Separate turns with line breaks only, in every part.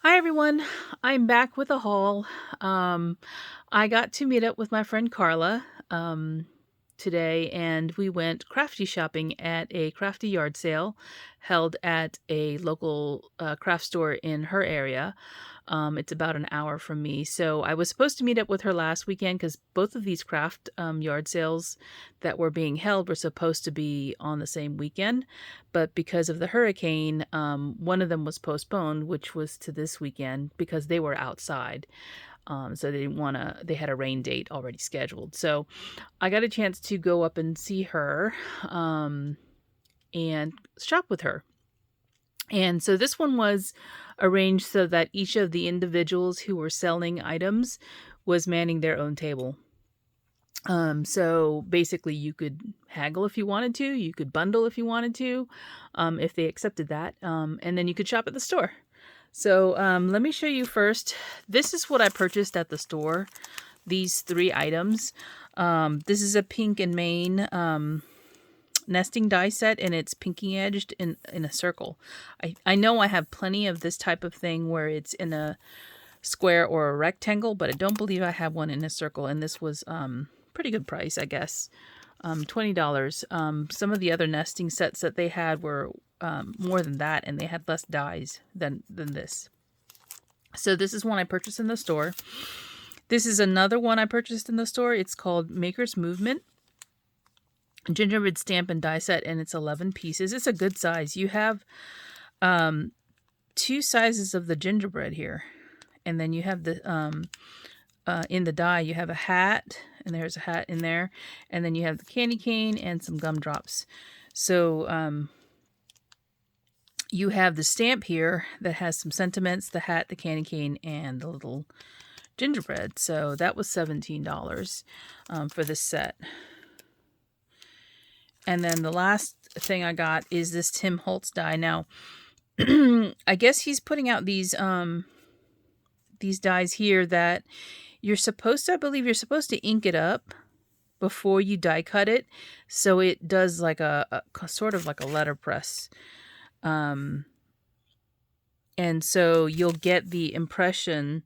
Hi everyone, I'm back with a haul. Um, I got to meet up with my friend Carla today, and we went crafty shopping at a crafty yard sale held at a local craft store in her area. It's about an hour from me. So I was supposed to meet up with her last weekend because both of these craft yard sales that were being held were supposed to be on the same weekend. But because of the hurricane, one of them was postponed, which was to this weekend because they were outside. So they didn't want to, they had a rain date already scheduled. So I got a chance to go up and see her and shop with her. And so this one was arranged so that each of the individuals who were selling items was manning their own table. So basically you could haggle if you wanted to, you could bundle if you wanted to, if they accepted that, and then you could shop at the store. So let me show you first. This is what I purchased at the store. These 3 items. This is a pink and Maine nesting die set, and it's pinky edged in a circle. I know I have plenty of this type of thing where it's in a square or a rectangle, but I don't believe I have one in a circle, and this was pretty good price, I guess. $20. Some of the other nesting sets that they had were more than that, and they had less dies than this. So this is one I purchased in the store. This is another one I purchased in the store. It's called Maker's Movement Gingerbread Stamp and die set, and it's 11 pieces. It's a good size. You have 2 sizes of the gingerbread here, and then you have the in the die you have a hat, and there's a hat in there, and then you have the candy cane and some gumdrops. So you have the stamp here that has some sentiments, the hat, the candy cane, and the little gingerbread. So that was $17 for this set. And then the last thing I got is this Tim Holtz die. Now, I guess he's putting out these dies here that you're supposed to, I believe you're supposed to ink it up before you die cut it, so it does like a sort of like a letterpress. And so you'll get the impression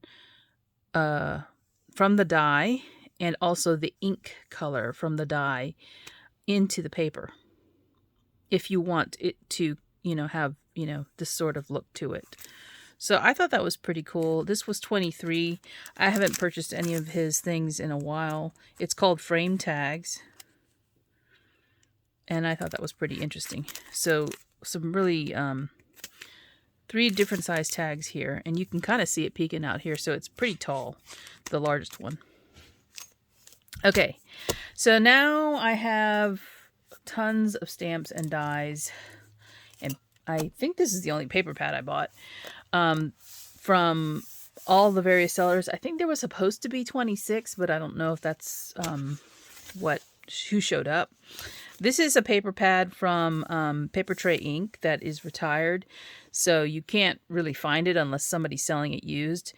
from the die, and also the ink color from the die into the paper, if you want it to, have, this sort of look to it. So I thought that was pretty cool. This was $23. I haven't purchased any of his things in a while. It's called Frame Tags, and I thought that was pretty interesting. So some really 3 different size tags here, and you can kind of see it peeking out here. So it's pretty tall, the largest one. Okay, so now I have tons of stamps and dies, and I think this is the only paper pad I bought from all the various sellers. I think there was supposed to be 26, but I don't know if that's who showed up. This is a paper pad from Paper Tray Ink that is retired, so you can't really find it unless somebody's selling it used.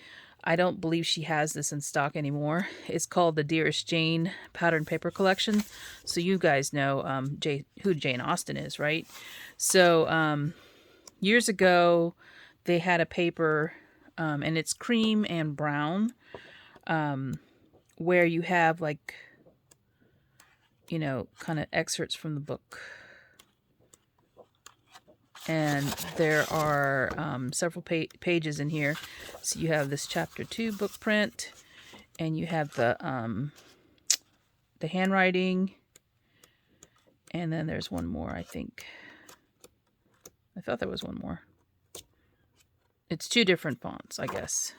I don't believe she has this in stock anymore. It's called the Dearest Jane Pattern Paper Collection. So you guys know who Jane Austen is, right? So years ago, they had a paper, and it's cream and brown, where you have like, kind of excerpts from the book. And there are several pages in here. So you have this chapter 2 book print, and you have the handwriting, and then there's one more, I think. I thought there was one more. It's 2 different fonts, I guess.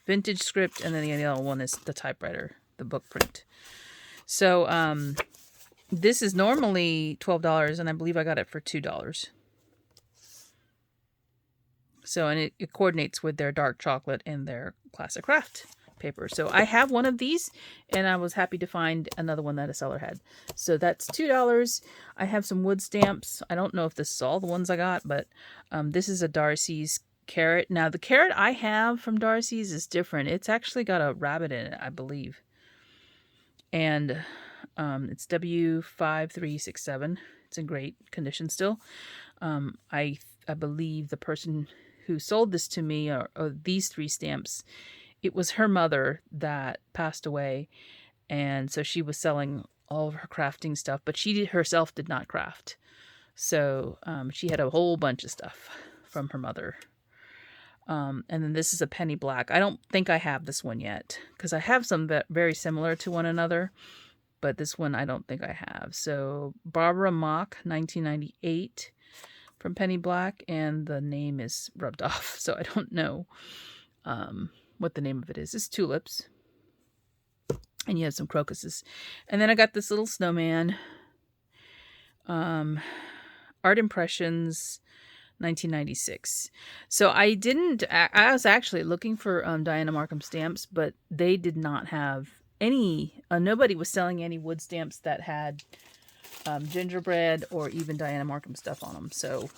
Vintage script, and then the other one is the typewriter, the book print. So this is normally $12, and I believe I got it for $2. So, and it coordinates with their dark chocolate and their classic craft paper. So I have one of these, and I was happy to find another one that a seller had. So that's $2. I have some wood stamps. I don't know if this is all the ones I got, but this is a Darcy's carrot. Now, the carrot I have from Darcy's is different. It's actually got a rabbit in it, I believe. And it's W5367. It's in great condition still. I believe the person who sold this to me, or these 3 stamps, it was her mother that passed away. And so she was selling all of her crafting stuff, but she herself did not craft. So she had a whole bunch of stuff from her mother. And then this is a penny black. I don't think I have this one yet, because I have some very similar to one another, but this one I don't think I have. So Barbara Mock, 1998, from Penny Black, and the name is rubbed off, so I don't know what the name of it is. It's tulips, and you have some crocuses. And then I got this little snowman, Art Impressions, 1996. So I was actually looking for Diana Markham stamps, but they did not have any, nobody was selling any wood stamps that had gingerbread or even Diana Markham stuff on them. So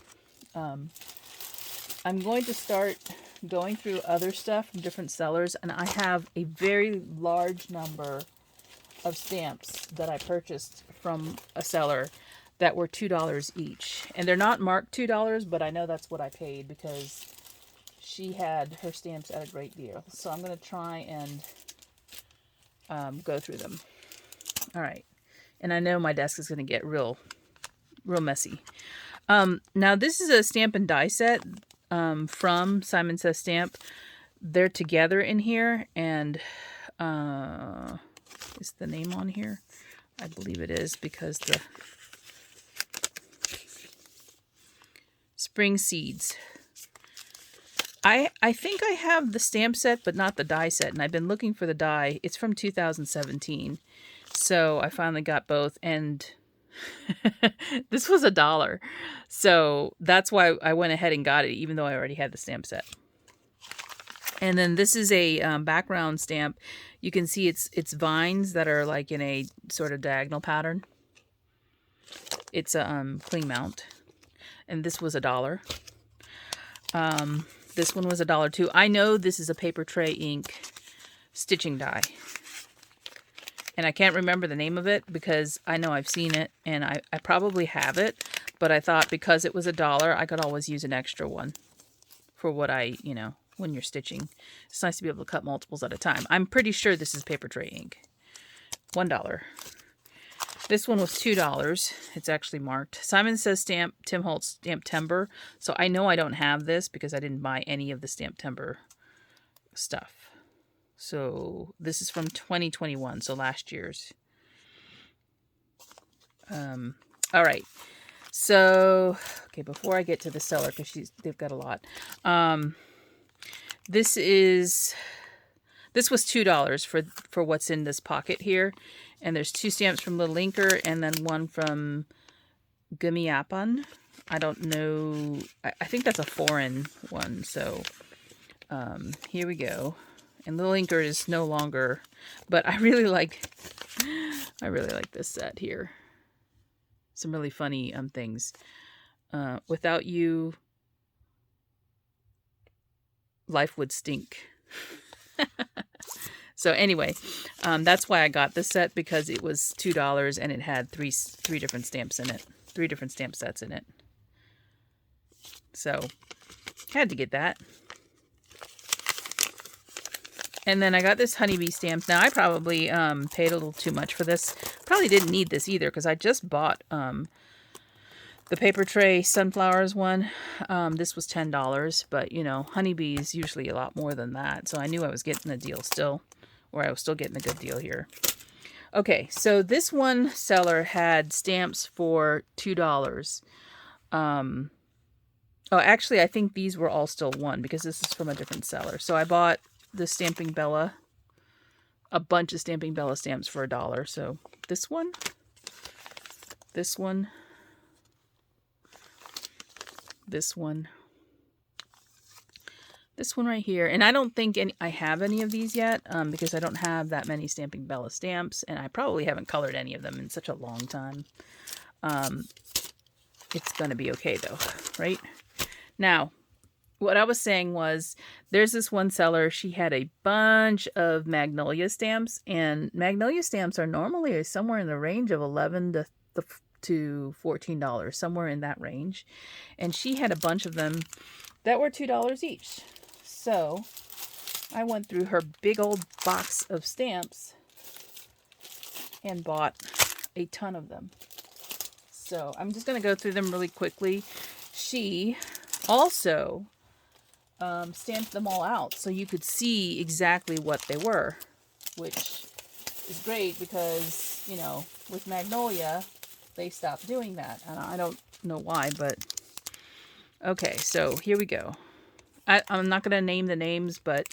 I'm going to start going through other stuff from different sellers, and I have a very large number of stamps that I purchased from a seller that were $2 each. And they're not marked $2, but I know that's what I paid because she had her stamps at a great deal. So I'm going to try and go through them. All right. And I know my desk is going to get real messy. Now this is a stamp and die set from Simon Says Stamp. They're together in here, and is the name on here? I believe it is, because the Spring Seeds. I think I have the stamp set, but not the die set, and I've been looking for the die. It's from 2017, so I finally got both, and this was $1, so that's why I went ahead and got it, even though I already had the stamp set. And then this is a background stamp. You can see it's vines that are like in a sort of diagonal pattern. It's a cling mount, and this was $1. This one was $1 too. I know this is a paper tray ink stitching die, and I can't remember the name of it because I know I've seen it, and I probably have it, but I thought because it was $1, I could always use an extra one for what when you're stitching. It's nice to be able to cut multiples at a time. I'm pretty sure this is paper tray ink. $1. This one was $2. It's actually marked. Simon Says Stamp, Tim Holtz Stamp Timber. So I know I don't have this because I didn't buy any of the Stamp Timber stuff. So this is from 2021, so last year's. All right. So, okay, before I get to the seller, because they've got a lot. This was $2 for what's in this pocket here. And there's 2 stamps from Little Inker and then one from Gumiapan. I don't know. I think that's a foreign one. So here we go. And Little Inker is no longer, but I really like this set here. Some really funny things. Without you, life would stink. So anyway, that's why I got this set, because it was $2 and it had three different stamps in it. 3 different stamp sets in it. So, had to get that. And then I got this Honeybee Stamp. Now, I probably paid a little too much for this. Probably didn't need this either, because I just bought the Paper Tray Sunflowers one. This was $10, but, Honeybee is usually a lot more than that. So I knew I was getting a deal still, or I was still getting a good deal here. Okay, so this one seller had stamps for $2. Oh, actually, I think these were all still $1, because this is from a different seller. So I bought the Stamping Bella, a bunch of Stamping Bella stamps for $1. So this one, this one, this one, this one right here. And I don't think I have any of these yet, because I don't have that many Stamping Bella stamps, and I probably haven't colored any of them in such a long time. It's going to be okay though, right? Now, what I was saying was, there's this one seller, she had a bunch of Magnolia stamps, and Magnolia stamps are normally somewhere in the range of $11 to $14, somewhere in that range. And she had a bunch of them, that were $2 each. So I went through her big old box of stamps and bought a ton of them. So I'm just going to go through them really quickly. She also stamped them all out so you could see exactly what they were, which is great because, you know, with Magnolia, they stopped doing that. And I don't know why, but okay, so here we go. I'm not going to name the names, but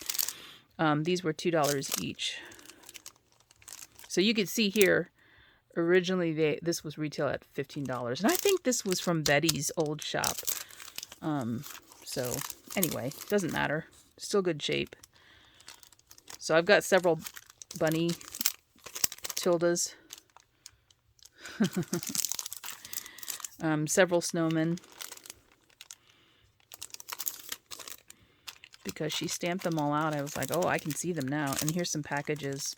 these were $2 each. So you could see here, originally this was retail at $15. And I think this was from Betty's old shop. So anyway, doesn't matter. Still good shape. So I've got several bunny tildas. Several snowmen. Because she stamped them all out, I was like, oh, I can see them now. And here's some packages.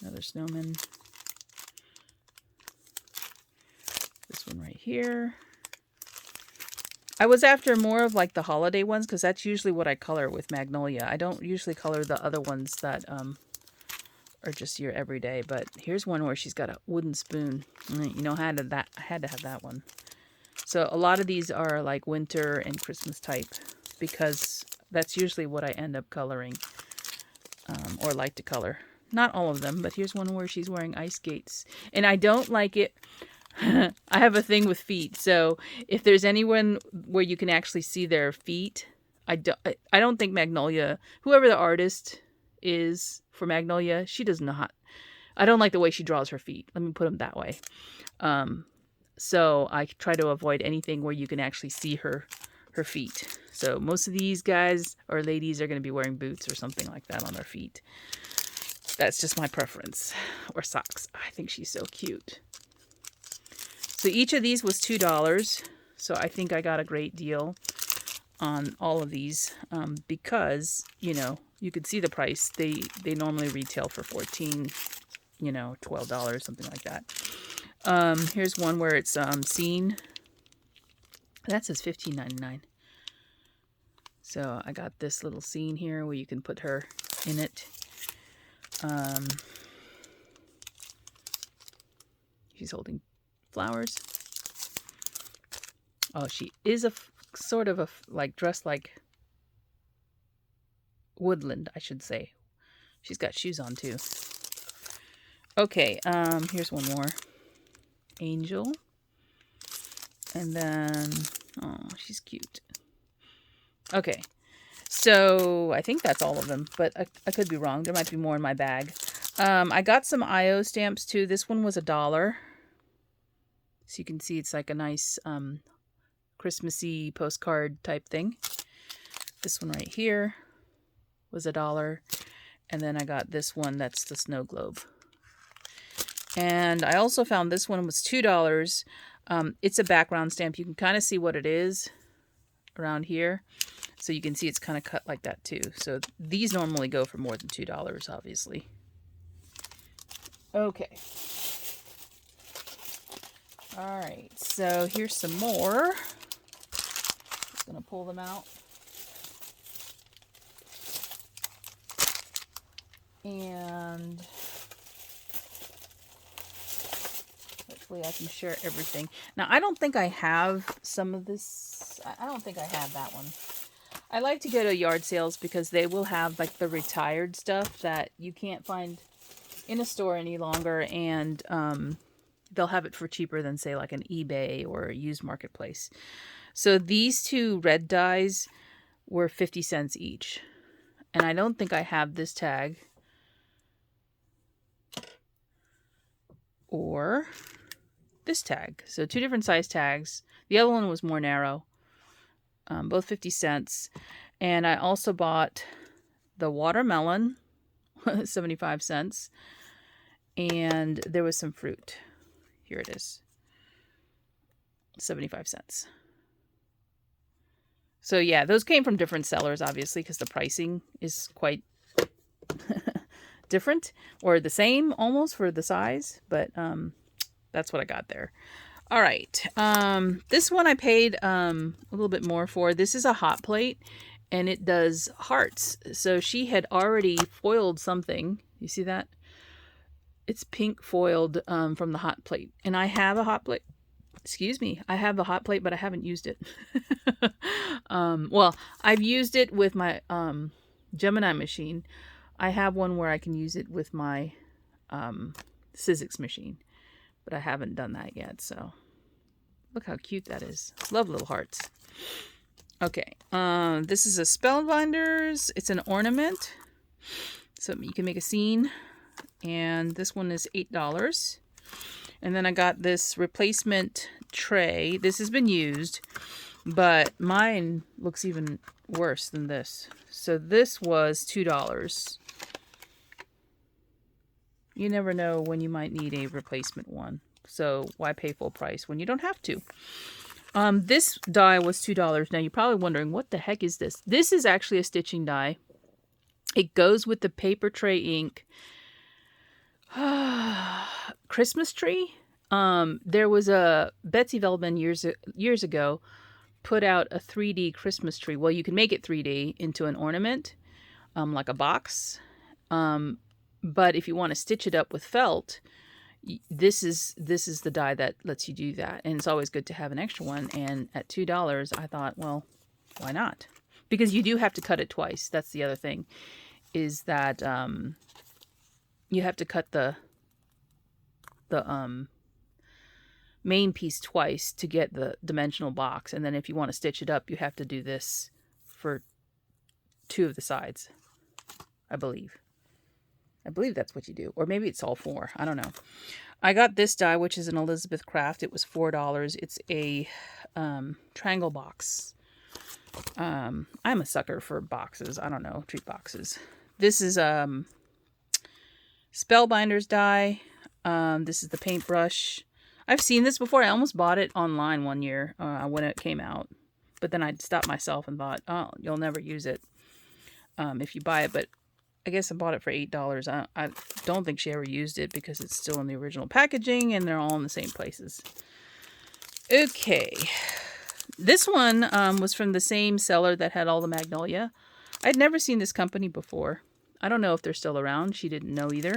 Another snowman. This one right here. I was after more of like the holiday ones because that's usually what I color with Magnolia. I don't usually color the other ones that are just your everyday. But here's one where she's got a wooden spoon. You know, I had to have that one. So a lot of these are like winter and Christmas type because that's usually what I end up coloring or like to color. Not all of them, but here's one where she's wearing ice skates. And I don't like it. I have a thing with feet. So if there's anyone where you can actually see their feet, I don't think Magnolia, whoever the artist is for Magnolia, she does not. I don't like the way she draws her feet. Let me put them that way. So I try to avoid anything where you can actually see her feet. So most of these guys or ladies are going to be wearing boots or something like that on their feet. That's just my preference. Or socks. I think she's so cute. So each of these was $2. So I think I got a great deal on all of these because, you know, you could see the price. They normally retail for $14, you know, $12, something like that. Here's one where it's seen. That says $15.99. So I got this little scene here where you can put her in it. She's holding flowers. Oh, she is sort of like dressed like woodland, I should say. She's got shoes on too. Okay, here's one more. Angel. And then, oh, she's cute. Okay, so I think that's all of them, but I could be wrong. There might be more in my bag. I got some IO stamps too. This one was $1. So you can see it's like a nice Christmassy postcard type thing. This one right here was $1. And then I got this one, that's the snow globe. And I also found this one was $2. It's a background stamp. You can kind of see what it is around here. So you can see it's kind of cut like that too. So these normally go for more than $2, obviously. Okay. All right, so here's some more. Just gonna pull them out. And hopefully I can share everything. Now, I don't think I have some of this. I don't think I have that one. I like to go to yard sales because they will have like the retired stuff that you can't find in a store any longer, and they'll have it for cheaper than, say, like an eBay or a used marketplace. So these two red dies were 50 cents each. And I don't think I have this tag or this tag. So two different size tags. The other one was more narrow. Both 50 cents. And I also bought the watermelon, 75 cents. And there was some fruit. Here it is. 75 cents. So yeah, those came from different sellers, obviously, because the pricing is quite different, or the same almost for the size, but that's what I got there. All right. This one I paid a little bit more for. This is a hot plate, and it does hearts. So she had already foiled something. You see that? It's pink foiled from the hot plate. And I have a hot plate. Excuse me. I have a hot plate, but I haven't used it. Well, I've used it with my Gemini machine. I have one where I can use it with my Sizzix machine, but I haven't done that yet. So look how cute that is. Love little hearts. Okay, this is a Spellbinders. It's an ornament, so you can make a scene. And this one is $8. And then I got this replacement tray. This has been used, but mine looks even worse than this. So this was $2. You never know when you might need a replacement one. So why pay full price when you don't have to? This die was $2. Now you're probably wondering, what the heck is this? This is actually a stitching die. It goes with the paper tray ink. Christmas tree. There was a Betsy Veltman years ago put out a 3D Christmas tree. Well, you can make it 3D into an ornament, like a box. But if you want to stitch it up with felt, this is the die that lets you do that. And it's always good to have an extra one. And at $2, I thought, well, why not? Because you do have to cut it twice. That's the other thing, is that you have to cut the main piece twice to get the dimensional box. And then if you want to stitch it up, you have to do this for 2 of the sides, I believe. I believe that's what you do. Or maybe it's all 4. I don't know. I got this die, which is an Elizabeth Craft. It was $4. It's a triangle box. I'm a sucker for boxes. I don't know, treat boxes. This is Spellbinders die. This is the paintbrush. I've seen this before. I almost bought it online one year when it came out. But then I stopped myself and thought, oh, you'll never use it if you buy it. But I guess I bought it for $8. I don't think she ever used it because it's still in the original packaging and they're all in the same places. Okay. This one was from the same seller that had all the Magnolia. I'd never seen this company before. I don't know if they're still around. She didn't know either.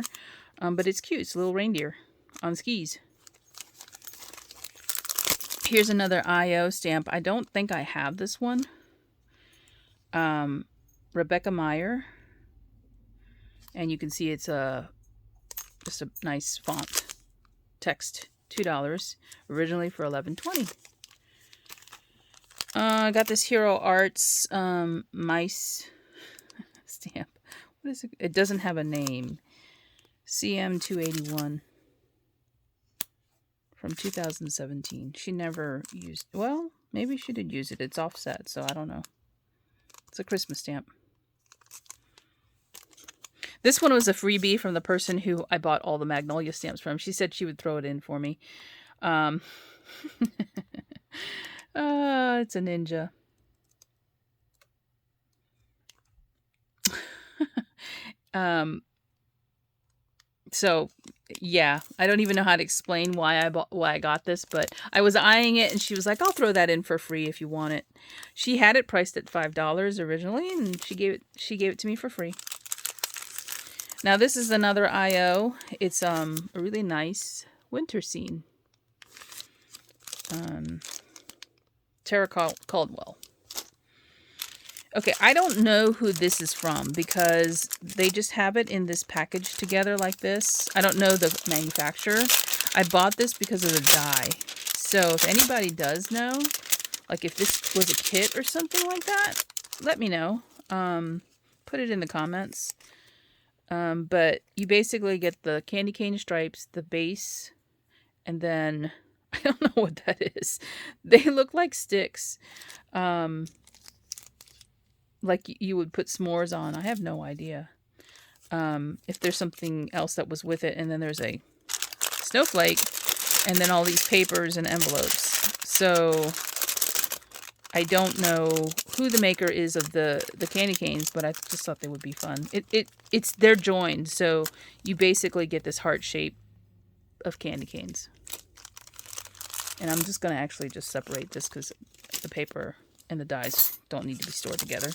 But it's cute. It's a little reindeer on skis. Here's another IO stamp. I don't think I have this one. Rebecca Meyer. And you can see it's just a nice font. Text, $2. Originally for $11.20. I got this Hero Arts mice stamp. What is it? It doesn't have a name. CM281 from 2017. She never used, well, maybe she did use it. It's offset, so I don't know. It's a Christmas stamp. This one was a freebie from the person who I bought all the Magnolia stamps from. She said she would throw it in for me. It's a ninja. So yeah, I don't even know how to explain why I got this, but I was eyeing it and she was like, I'll throw that in for free if you want it. She had it priced at $5 originally, and she gave it to me for free. Now this is another IO. It's a really nice winter scene. Tara Caldwell. Okay, I don't know who this is from because they just have it in this package together like this. I don't know the manufacturer. I bought this because of the die. So if anybody does know, like if this was a kit or something like that, let me know. Put it in the comments. But you basically get the candy cane stripes, the base, and then I don't know what that is. They look like sticks. Like you would put s'mores on. I have no idea. If there's something else that was with it, and then there's a snowflake, and then all these papers and envelopes. So I don't know who the maker is of the candy canes, but I just thought they would be fun. They're joined, so you basically get this heart shape of candy canes. And I'm just going to actually just separate this because the paper and the dies don't need to be stored together.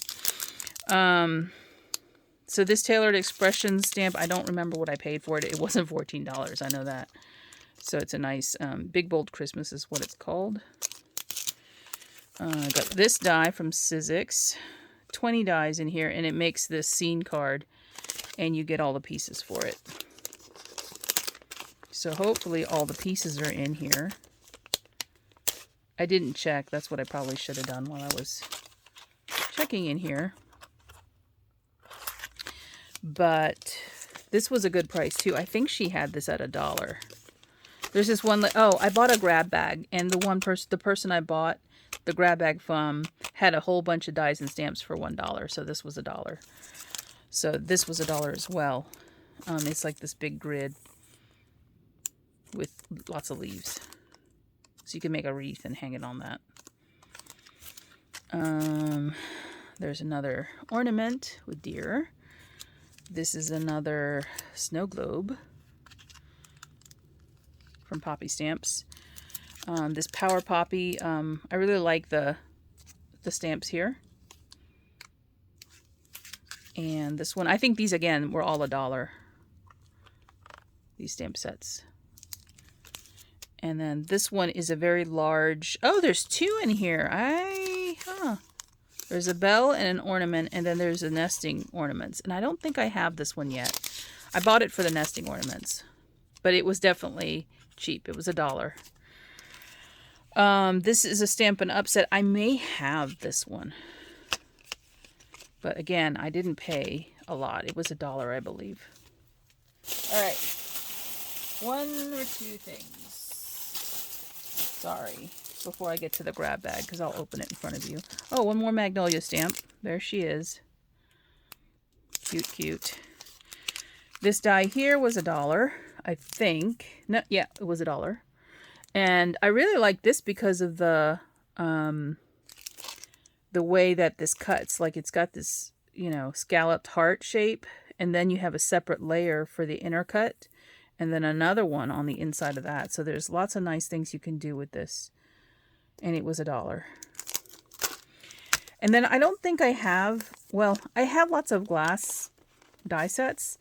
So this Tailored Expression stamp, I don't remember what I paid for it. It wasn't $14, I know that. So it's a nice Big Bold Christmas is what it's called. I got this die from Sizzix. 20 dies in here, and it makes this scene card, and you get all the pieces for it. So hopefully all the pieces are in here. I didn't check. That's what I probably should have done while I was checking in here. But this was a good price too. I think she had this at $1. There's this one. Oh, I bought a grab bag, and the person I bought the grab bag from had a whole bunch of dies and stamps for $1. So this was $1. So this was $1 as well. It's like this big grid with lots of leaves. So you can make a wreath and hang it on that. There's another ornament with deer. This is another snow globe from Poppy Stamps. This Power Poppy, I really like the stamps here. And this one, I think these again were all $1. These stamp sets. And then this one is a very large... Oh, there's two in here. There's a bell and an ornament, and then there's a nesting ornaments. And I don't think I have this one yet. I bought it for the nesting ornaments. But it was definitely cheap. It was $1. This is a Stampin' Up! Set. I may have this one. But again, I didn't pay a lot. It was $1, I believe. Alright. One or two things. Sorry, before I get to the grab bag, because I'll open it in front of you. Oh, one more Magnolia stamp. There she is. Cute, cute. This die here was $1, I think. No, yeah, it was $1. And I really like this because of the way that this cuts. Like it's got this, you know, scalloped heart shape, and then you have a separate layer for the inner cut. And then another one on the inside of that. So there's lots of nice things you can do with this. And it was $1. And then I don't think I have... Well, I have lots of glass die sets.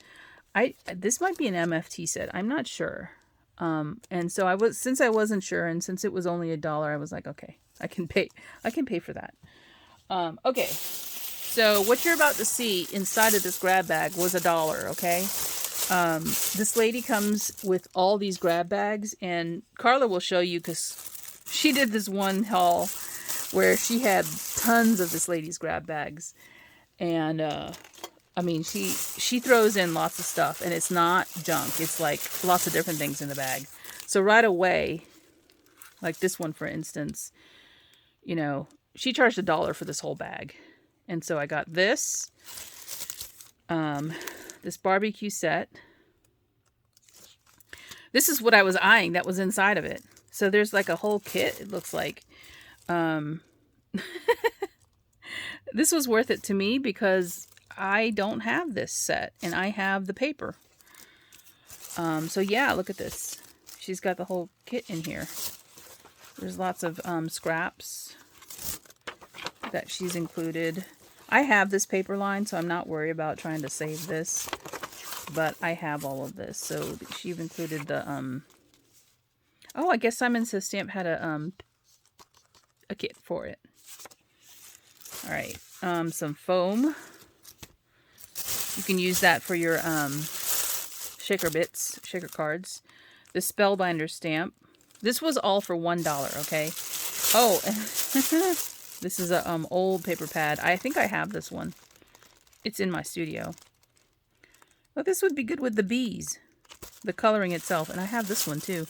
This might be an MFT set. I'm not sure. And so since I wasn't sure, and since it was only $1, I was like, okay, I can pay for that. Okay. So what you're about to see inside of this grab bag was $1, okay? This lady comes with all these grab bags, and Carla will show you because she did this one haul where she had tons of this lady's grab bags. And, I mean, she throws in lots of stuff, and it's not junk. It's like lots of different things in the bag. So right away, like this one, for instance, you know, she charged $1 for this whole bag. And so I got this, this barbecue set. This is what I was eyeing that was inside of it. So there's like a whole kit, it looks like. This was worth it to me because I don't have this set, and I have the paper. So yeah, look at this. She's got the whole kit in here. There's lots of scraps that she's included. I have this paper line, so I'm not worried about trying to save this. But I have all of this. So she've included the oh, I guess Simon Says Stamp had a kit for it. All right, some foam. You can use that for your shaker bits, shaker cards. The Spellbinder stamp. This was all for $1, okay? Oh, this is a old paper pad. I think I have this one. It's in my studio. Well, this would be good with the bees, the coloring itself. And I have this one too.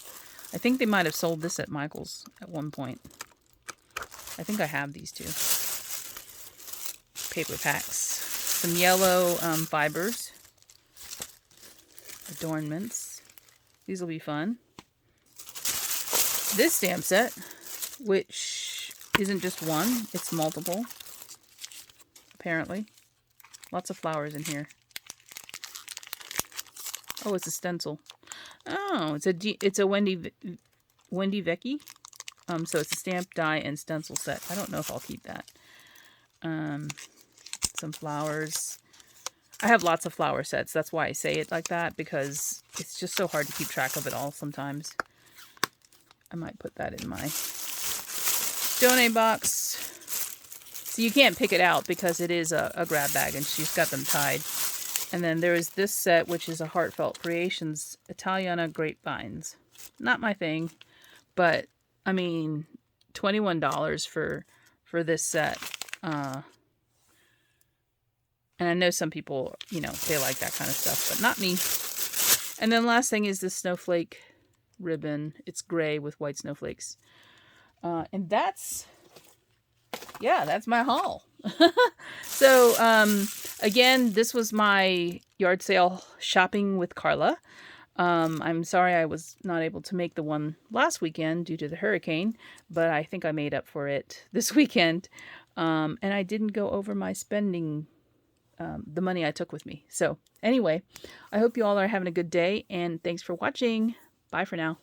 I think they might have sold this at Michael's at one point. I think I have these two. Paper packs. Some yellow fibers. Adornments. These will be fun. This stamp set, which isn't just one, it's multiple. Apparently. Lots of flowers in here. Oh, it's a stencil. Oh, it's a Wendy Vecchi. So it's a stamp, die, and stencil set. I don't know if I'll keep that. Some flowers. I have lots of flower sets. That's why I say it like that, because it's just so hard to keep track of it all sometimes. I might put that in my donate box. So you can't pick it out because it is a grab bag and she's got them tied. And then there is this set, which is a Heartfelt Creations Italiana Grapevines. Not my thing, but I mean, $21 for this set. And I know some people, you know, they like that kind of stuff, but not me. And then last thing is this snowflake ribbon. It's gray with white snowflakes. And that's my haul. So, again, this was my yard sale shopping with Carla. I'm sorry I was not able to make the one last weekend due to the hurricane, but I think I made up for it this weekend. And I didn't go over my spending, the money I took with me. So anyway, I hope you all are having a good day, and thanks for watching. Bye for now.